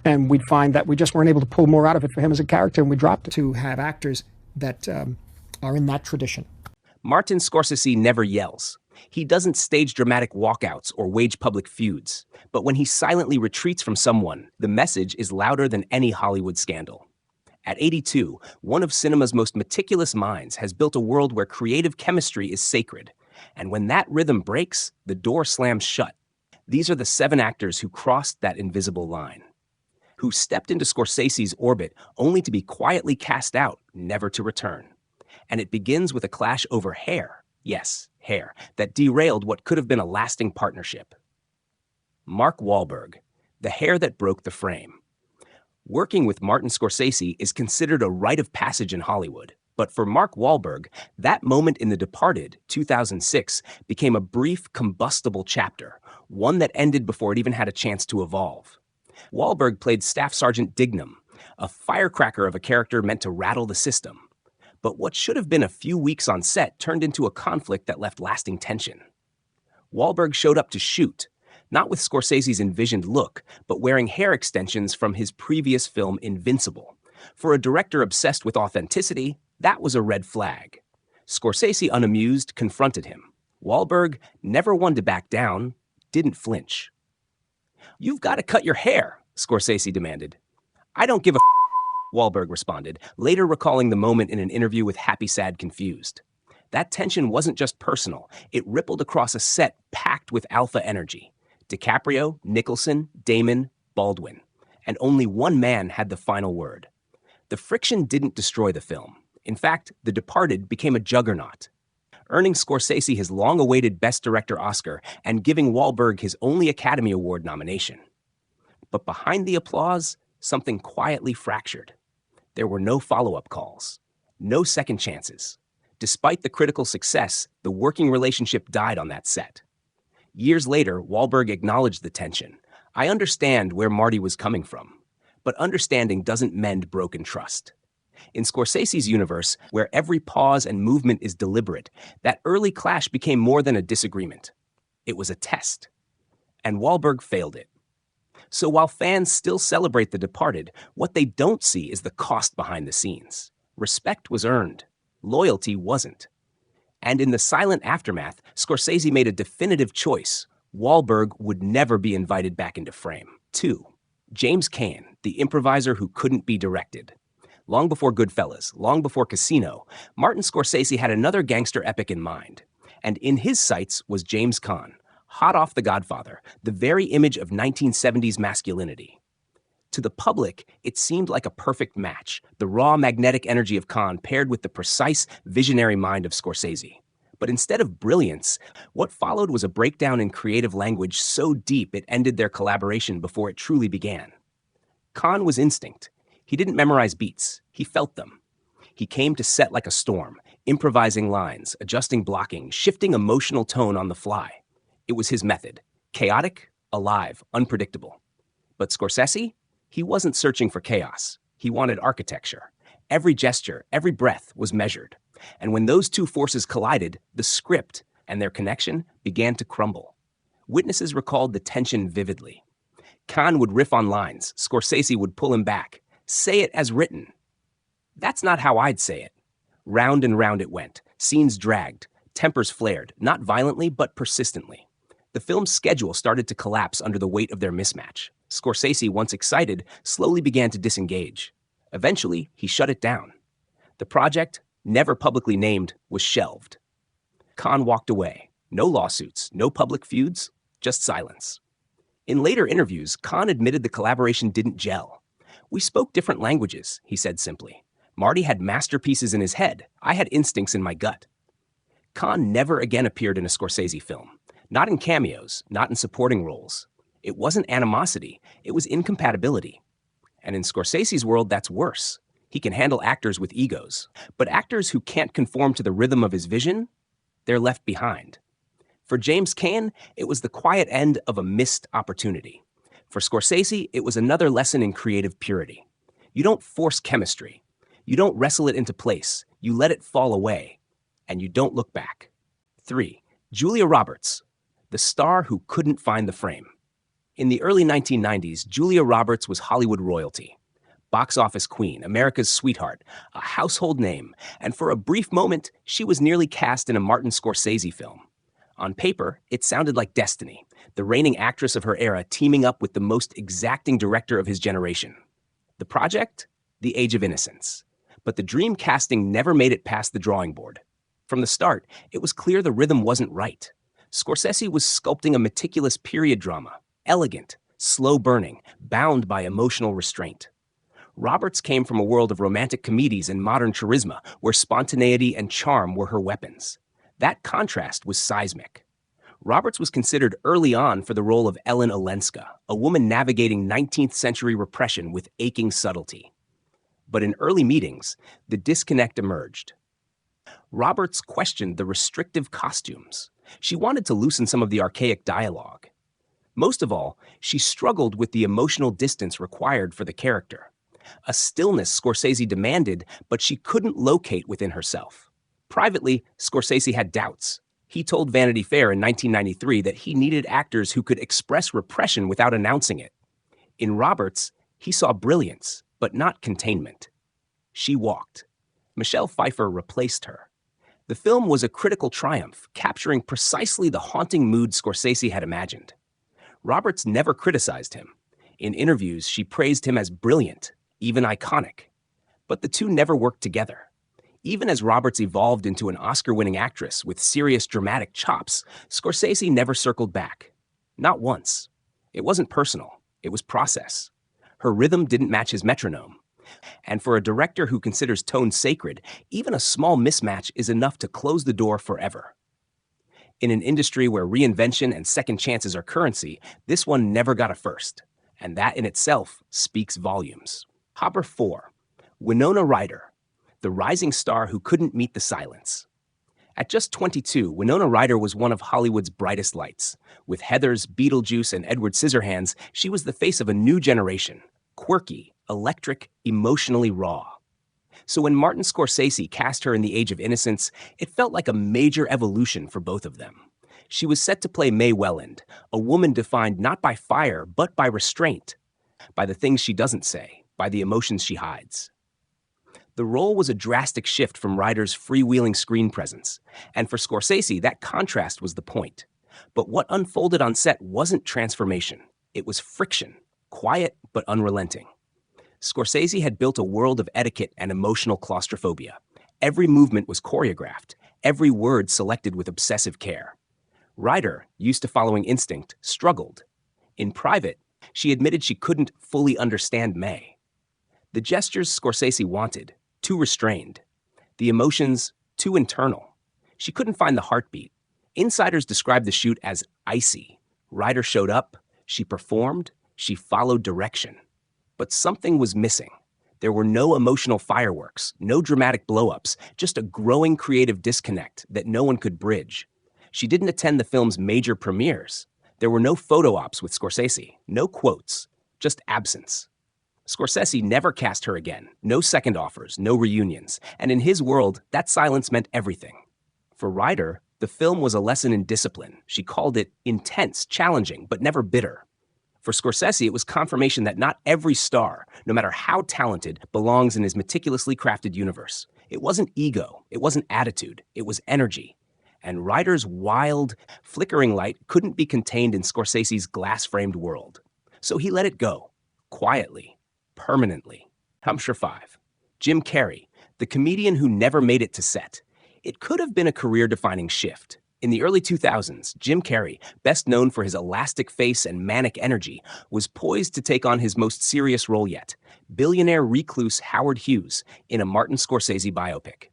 And we'd find that we just weren't able to pull more out of it for him as a character, and we dropped it to have actors that are in that tradition. Martin Scorsese never yells. He doesn't stage dramatic walkouts or wage public feuds. But when he silently retreats from someone, the message is louder than any Hollywood scandal. At 82, one of cinema's most meticulous minds has built a world where creative chemistry is sacred. And when that rhythm breaks, the door slams shut. These are the 7 actors who crossed that invisible line, who stepped into Scorsese's orbit only to be quietly cast out, never to return. And it begins with a clash over hair. Yes, hair, that derailed what could have been a lasting partnership. Mark Wahlberg, the hair that broke the frame. Working with Martin Scorsese is considered a rite of passage in Hollywood. But for Mark Wahlberg, that moment in The Departed, 2006, became a brief, combustible chapter, one that ended before it even had a chance to evolve. Wahlberg played Staff Sergeant Dignam, a firecracker of a character meant to rattle the system. But what should have been a few weeks on set turned into a conflict that left lasting tension. Wahlberg showed up to shoot, not with Scorsese's envisioned look, but wearing hair extensions from his previous film Invincible. For a director obsessed with authenticity, that was a red flag. Scorsese, unamused, confronted him. Wahlberg, never one to back down, didn't flinch. "You've got to cut your hair," Scorsese demanded. "I don't give a Wahlberg responded, later recalling the moment in an interview with Happy Sad Confused. That tension wasn't just personal, it rippled across a set packed with alpha energy. DiCaprio, Nicholson, Damon, Baldwin. And only one man had the final word. The friction didn't destroy the film. In fact, The Departed became a juggernaut, earning Scorsese his long-awaited Best Director Oscar and giving Wahlberg his only Academy Award nomination. But behind the applause, something quietly fractured. There were no follow-up calls, no second chances. Despite the critical success, the working relationship died on that set. Years later, Wahlberg acknowledged the tension. "I understand where Marty was coming from, but understanding doesn't mend broken trust." In Scorsese's universe, where every pause and movement is deliberate, that early clash became more than a disagreement. It was a test. And Wahlberg failed it. So while fans still celebrate The Departed, what they don't see is the cost behind the scenes. Respect was earned. Loyalty wasn't. And in the silent aftermath, Scorsese made a definitive choice. Wahlberg would never be invited back into frame. 2. James Caan, the improviser who couldn't be directed. Long before Goodfellas, long before Casino, Martin Scorsese had another gangster epic in mind. And in his sights was James Caan, hot off The Godfather, the very image of 1970s masculinity. To the public, it seemed like a perfect match, the raw magnetic energy of Caan paired with the precise, visionary mind of Scorsese. But instead of brilliance, what followed was a breakdown in creative language so deep it ended their collaboration before it truly began. Caan was instinct. He didn't memorize beats, he felt them. He came to set like a storm, improvising lines, adjusting blocking, shifting emotional tone on the fly. It was his method, chaotic, alive, unpredictable. But Scorsese? He wasn't searching for chaos. He wanted architecture. Every gesture, every breath was measured. And when those two forces collided, the script and their connection began to crumble. Witnesses recalled the tension vividly. Caan would riff on lines, Scorsese would pull him back. Say it as written. That's not how I'd say it. Round and round it went. Scenes dragged. Tempers flared, not violently, but persistently. The film's schedule started to collapse under the weight of their mismatch. Scorsese, once excited, slowly began to disengage. Eventually, he shut it down. The project, never publicly named, was shelved. Caan walked away. No lawsuits, no public feuds, just silence. In later interviews, Caan admitted the collaboration didn't gel. "We spoke different languages," he said simply. "Marty had masterpieces in his head. I had instincts in my gut." Caan never again appeared in a Scorsese film. Not in cameos, not in supporting roles. It wasn't animosity, it was incompatibility. And in Scorsese's world, that's worse. He can handle actors with egos. But actors who can't conform to the rhythm of his vision, they're left behind. For James Caan, it was the quiet end of a missed opportunity. For Scorsese, it was another lesson in creative purity. You don't force chemistry. You don't wrestle it into place. You let it fall away. And you don't look back. 3. Julia Roberts, the star who couldn't find the frame. In the early 1990s, Julia Roberts was Hollywood royalty. Box office queen, America's sweetheart, a household name, and for a brief moment, she was nearly cast in a Martin Scorsese film. On paper, it sounded like destiny, the reigning actress of her era teaming up with the most exacting director of his generation. The project? The Age of Innocence. But the dream casting never made it past the drawing board. From the start, it was clear the rhythm wasn't right. Scorsese was sculpting a meticulous period drama, elegant, slow-burning, bound by emotional restraint. Roberts came from a world of romantic comedies and modern charisma, where spontaneity and charm were her weapons. That contrast was seismic. Roberts was considered early on for the role of Ellen Olenska, a woman navigating 19th century repression with aching subtlety. But in early meetings, the disconnect emerged. Roberts questioned the restrictive costumes. She wanted to loosen some of the archaic dialogue. Most of all, she struggled with the emotional distance required for the character. A stillness Scorsese demanded, but she couldn't locate within herself. Privately, Scorsese had doubts. He told Vanity Fair in 1993 that he needed actors who could express repression without announcing it. In Roberts, he saw brilliance, but not containment. She walked. Michelle Pfeiffer replaced her. The film was a critical triumph, capturing precisely the haunting mood Scorsese had imagined. Roberts never criticized him. In interviews, she praised him as brilliant, even iconic. But the two never worked together. Even as Roberts evolved into an Oscar-winning actress with serious dramatic chops, Scorsese never circled back. Not once. It wasn't personal. It was process. Her rhythm didn't match his metronome. And for a director who considers tone sacred, even a small mismatch is enough to close the door forever. In an industry where reinvention and second chances are currency, this one never got a first. And that in itself speaks volumes. Hopper 4. Winona Ryder, the rising star who couldn't meet the silence. At just 22, Winona Ryder was one of Hollywood's brightest lights. With Heathers, Beetlejuice, and Edward Scissorhands, she was the face of a new generation. Quirky, electric, emotionally raw. So when Martin Scorsese cast her in The Age of Innocence, it felt like a major evolution for both of them. She was set to play May Welland, a woman defined not by fire, but by restraint, by the things she doesn't say, by the emotions she hides. The role was a drastic shift from Ryder's freewheeling screen presence, and for Scorsese, that contrast was the point. But what unfolded on set wasn't transformation. It was friction, quiet but unrelenting. Scorsese had built a world of etiquette and emotional claustrophobia. Every movement was choreographed, every word selected with obsessive care. Ryder, used to following instinct, struggled. In private, she admitted she couldn't fully understand May. The gestures Scorsese wanted, too restrained. The emotions, too internal. She couldn't find the heartbeat. Insiders described the shoot as icy. Ryder showed up, she performed, she followed direction. But something was missing. There were no emotional fireworks, no dramatic blow-ups, just a growing creative disconnect that no one could bridge. She didn't attend the film's major premieres. There were no photo ops with Scorsese, no quotes, just absence. Scorsese never cast her again, no second offers, no reunions, and in his world, that silence meant everything. For Ryder, the film was a lesson in discipline. She called it intense, challenging, but never bitter. For Scorsese, it was confirmation that not every star, no matter how talented, belongs in his meticulously crafted universe. It wasn't ego, it wasn't attitude, it was energy. And Ryder's wild, flickering light couldn't be contained in Scorsese's glass-framed world. So he let it go, quietly, permanently. Hampshire 5. Jim Carrey, the comedian who never made it to set. It could have been a career-defining shift. In the early 2000s, Jim Carrey, best known for his elastic face and manic energy, was poised to take on his most serious role yet, billionaire recluse Howard Hughes in a Martin Scorsese biopic.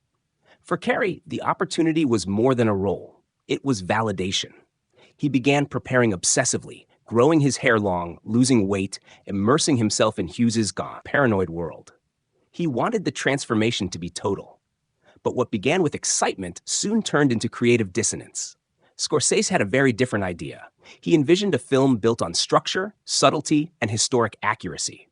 For Carrey, the opportunity was more than a role. It was validation. He began preparing obsessively, growing his hair long, losing weight, immersing himself in Hughes's gone, paranoid world. He wanted the transformation to be total. But what began with excitement soon turned into creative dissonance. Scorsese had a very different idea. He envisioned a film built on structure, subtlety, and historic accuracy.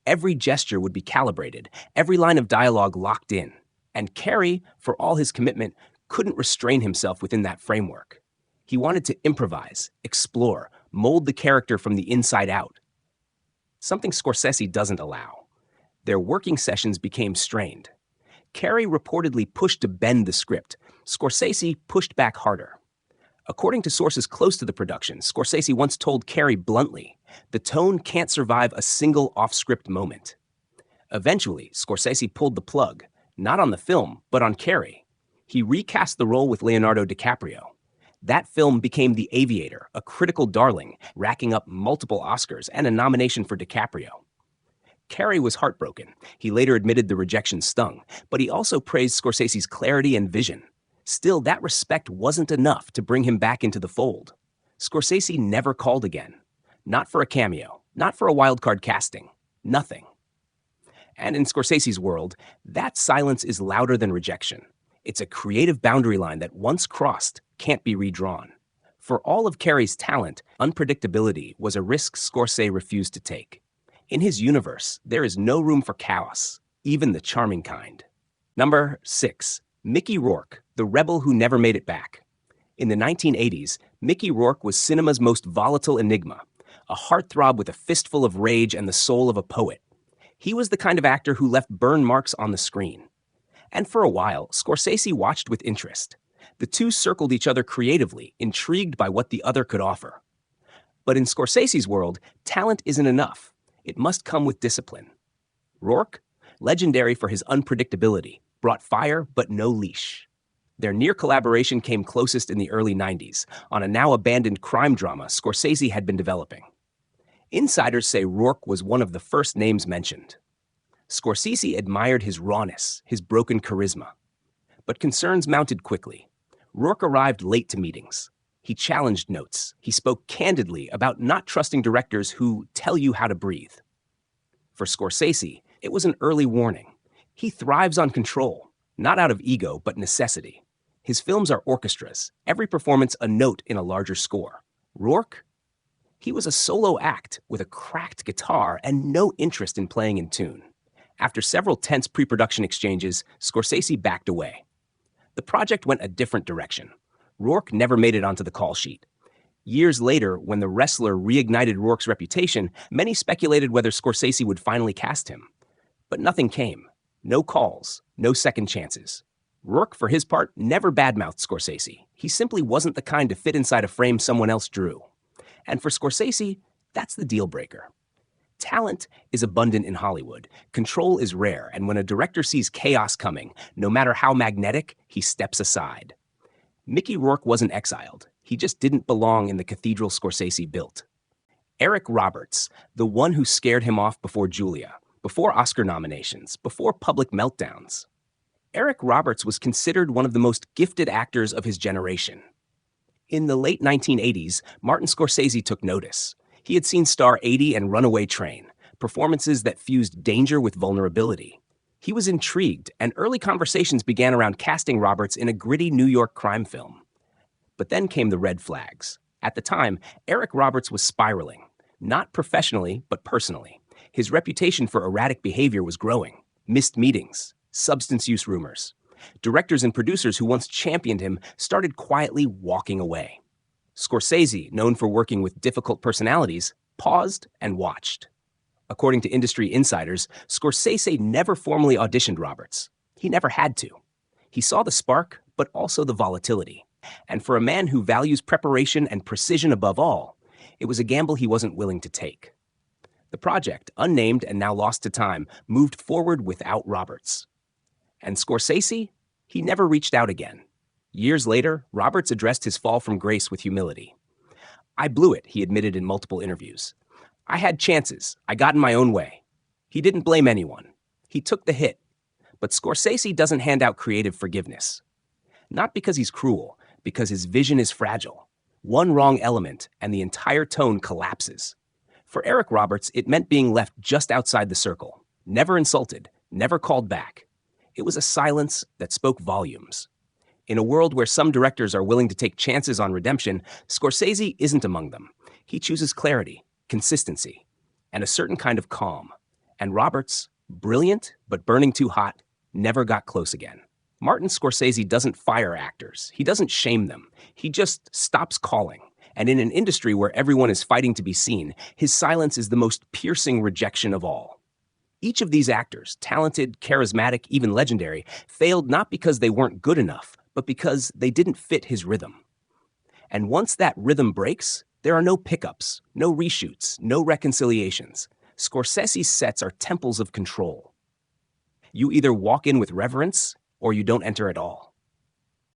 Every gesture would be calibrated, every line of dialogue locked in. And Carrey, for all his commitment, couldn't restrain himself within that framework. He wanted to improvise, explore, mold the character from the inside out. Something Scorsese doesn't allow. Their working sessions became strained. Carrey reportedly pushed to bend the script. Scorsese pushed back harder. According to sources close to the production, Scorsese once told Carrey bluntly, "The tone can't survive a single off-script moment." Eventually, Scorsese pulled the plug, not on the film, but on Carrey. He recast the role with Leonardo DiCaprio. That film became The Aviator, a critical darling, racking up multiple Oscars and a nomination for DiCaprio. Carrey was heartbroken. He later admitted the rejection stung, but he also praised Scorsese's clarity and vision. Still, that respect wasn't enough to bring him back into the fold. Scorsese never called again. Not for a cameo, not for a wildcard casting, nothing. And in Scorsese's world, that silence is louder than rejection. It's a creative boundary line that once crossed can't be redrawn. For all of Carrey's talent, unpredictability was a risk Scorsese refused to take. In his universe, there is no room for chaos, even the charming kind. Number 6. Mickey Rourke, the rebel who never made it back. In the 1980s, Mickey Rourke was cinema's most volatile enigma, a heartthrob with a fistful of rage and the soul of a poet. He was the kind of actor who left burn marks on the screen. And for a while, Scorsese watched with interest. The two circled each other creatively, intrigued by what the other could offer. But in Scorsese's world, talent isn't enough. It must come with discipline. Rourke, legendary for his unpredictability, brought fire but no leash. Their near collaboration came closest in the early 90s, on a now-abandoned crime drama Scorsese had been developing. Insiders say Rourke was one of the first names mentioned. Scorsese admired his rawness, his broken charisma. But concerns mounted quickly. Rourke arrived late to meetings. He challenged notes. He spoke candidly about not trusting directors who tell you how to breathe. For Scorsese, it was an early warning. He thrives on control, not out of ego, but necessity. His films are orchestras, every performance a note in a larger score. Rourke? He was a solo act with a cracked guitar and no interest in playing in tune. After several tense pre-production exchanges, Scorsese backed away. The project went a different direction. Rourke never made it onto the call sheet. Years later, when The Wrestler reignited Rourke's reputation, many speculated whether Scorsese would finally cast him. But nothing came. No calls, no second chances. Rourke, for his part, never badmouthed Scorsese. He simply wasn't the kind to fit inside a frame someone else drew. And for Scorsese, that's the deal breaker. Talent is abundant in Hollywood. Control is rare, and when a director sees chaos coming, no matter how magnetic, he steps aside. Mickey Rourke wasn't exiled. He just didn't belong in the cathedral Scorsese built. Eric Roberts, the one who scared him off before Julia, before Oscar nominations, before public meltdowns. Eric Roberts was considered one of the most gifted actors of his generation. In the late 1980s, Martin Scorsese took notice. He had seen star 80 and Runaway Train, performances that fused danger with vulnerability. He was intrigued, and early conversations began around casting Roberts in a gritty New York crime film. But then came the red flags. At the time, Eric Roberts was spiraling, not professionally, but personally. His reputation for erratic behavior was growing. Missed meetings, substance use rumors. Directors and producers who once championed him started quietly walking away. Scorsese, known for working with difficult personalities, paused and watched. According to industry insiders, Scorsese never formally auditioned Roberts. He never had to. He saw the spark, but also the volatility. And for a man who values preparation and precision above all, it was a gamble he wasn't willing to take. The project, unnamed and now lost to time, moved forward without Roberts. And Scorsese? He never reached out again. Years later, Roberts addressed his fall from grace with humility. "I blew it," he admitted in multiple interviews. "I had chances. I got in my own way." He didn't blame anyone. He took the hit. But Scorsese doesn't hand out creative forgiveness. Not because he's cruel, because his vision is fragile. One wrong element, and the entire tone collapses. For Eric Roberts, it meant being left just outside the circle. Never insulted, never called back. It was a silence that spoke volumes. In a world where some directors are willing to take chances on redemption, Scorsese isn't among them. He chooses clarity, consistency, and a certain kind of calm. And Roberts, brilliant but burning too hot, never got close again. Martin Scorsese doesn't fire actors. He doesn't shame them. He just stops calling. And in an industry where everyone is fighting to be seen, his silence is the most piercing rejection of all. Each of these actors, talented, charismatic, even legendary, failed not because they weren't good enough, but because they didn't fit his rhythm. And once that rhythm breaks, there are no pickups, no reshoots, no reconciliations. Scorsese's sets are temples of control. You either walk in with reverence, or you don't enter at all.